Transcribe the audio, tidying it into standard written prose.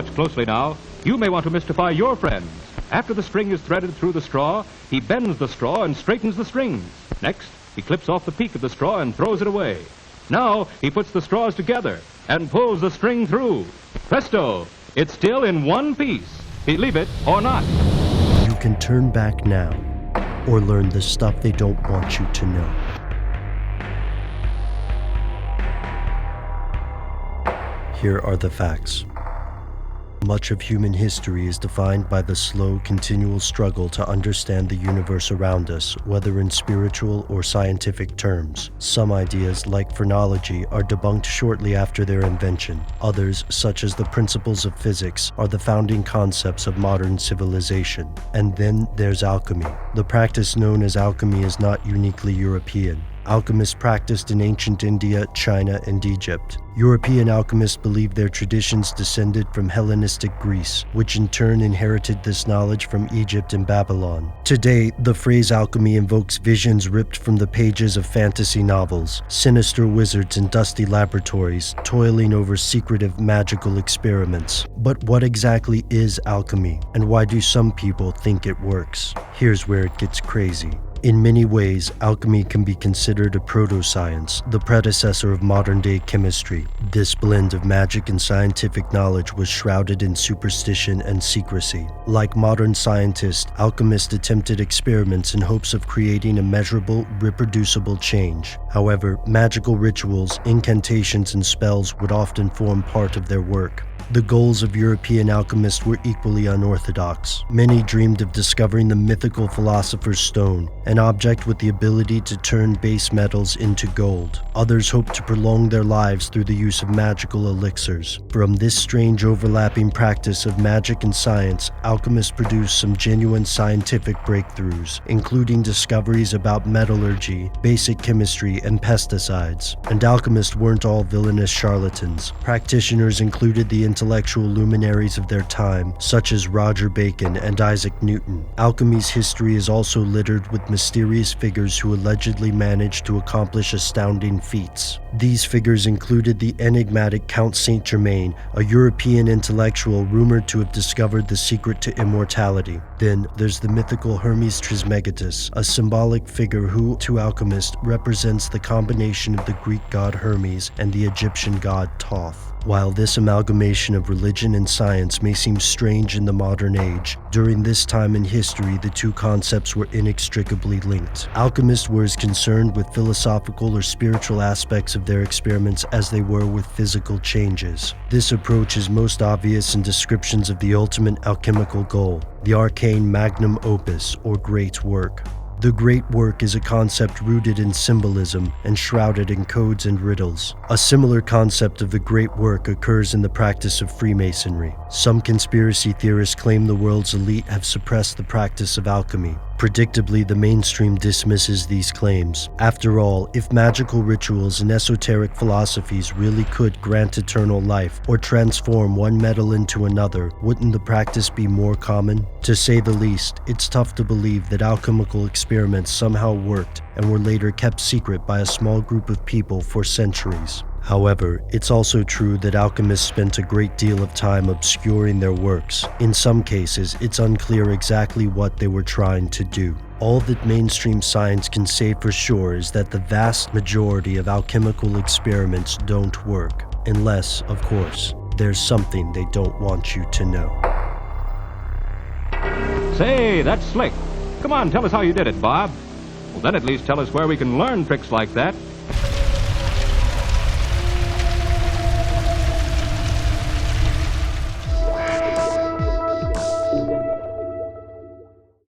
Watch closely now. You may want to mystify your friends. After the string is threaded through the straw, he bends the straw and straightens the strings. Next, he clips off the peak of the straw and throws it away. Now, he puts the straws together and pulls the string through. Presto! It's still in one piece. Believe it or not. You can turn back now, or learn the stuff they don't want you to know. Here are the facts. Much of human history is defined by the slow, continual struggle to understand the universe around us, whether in spiritual or scientific terms. Some ideas, like phrenology, are debunked shortly after their invention. Others, such as the principles of physics, are the founding concepts of modern civilization. And then there's alchemy. The practice known as alchemy is not uniquely European. Alchemists practiced in ancient India, China, and Egypt. European alchemists believed their traditions descended from Hellenistic Greece, which in turn inherited this knowledge from Egypt and Babylon. Today, the phrase alchemy invokes visions ripped from the pages of fantasy novels, sinister wizards in dusty laboratories, toiling over secretive magical experiments. But what exactly is alchemy, and why do some people think it works? Here's where it gets crazy. In many ways, alchemy can be considered a proto-science, the predecessor of modern-day chemistry. This blend of magic and scientific knowledge was shrouded in superstition and secrecy. Like modern scientists, alchemists attempted experiments in hopes of creating a measurable, reproducible change. However, magical rituals, incantations, and spells would often form part of their work. The goals of European alchemists were equally unorthodox. Many dreamed of discovering the mythical philosopher's stone, an object with the ability to turn base metals into gold. Others hoped to prolong their lives through the use of magical elixirs. From this strange overlapping practice of magic and science, alchemists produced some genuine scientific breakthroughs, including discoveries about metallurgy, basic chemistry, and pesticides. And alchemists weren't all villainous charlatans. Practitioners included the intellectual luminaries of their time, such as Roger Bacon and Isaac Newton. Alchemy's history is also littered with mysterious figures who allegedly managed to accomplish astounding feats. These figures included the enigmatic Count Saint-Germain, a European intellectual rumored to have discovered the secret to immortality. Then there's the mythical Hermes Trismegistus, a symbolic figure who, to alchemists, represents the combination of the Greek god Hermes and the Egyptian god Thoth. While this amalgamation of religion and science may seem strange in the modern age, during this time in history the two concepts were inextricably linked. Alchemists were as concerned with philosophical or spiritual aspects of their experiments as they were with physical changes. This approach is most obvious in descriptions of the ultimate alchemical goal, the arcane magnum opus, or great work. The great work is a concept rooted in symbolism and shrouded in codes and riddles. A similar concept of the great work occurs in the practice of Freemasonry. Some conspiracy theorists claim the world's elite have suppressed the practice of alchemy. Predictably, the mainstream dismisses these claims. After all, if magical rituals and esoteric philosophies really could grant eternal life or transform one metal into another, wouldn't the practice be more common? To say the least, it's tough to believe that alchemical experiments somehow worked and were later kept secret by a small group of people for centuries. However, it's also true that alchemists spent a great deal of time obscuring their works. In some cases, it's unclear exactly what they were trying to do. All that mainstream science can say for sure is that the vast majority of alchemical experiments don't work. Unless, of course, there's something they don't want you to know. Say, that's slick. Come on, tell us how you did it, Bob. Well, then at least tell us where we can learn tricks like that.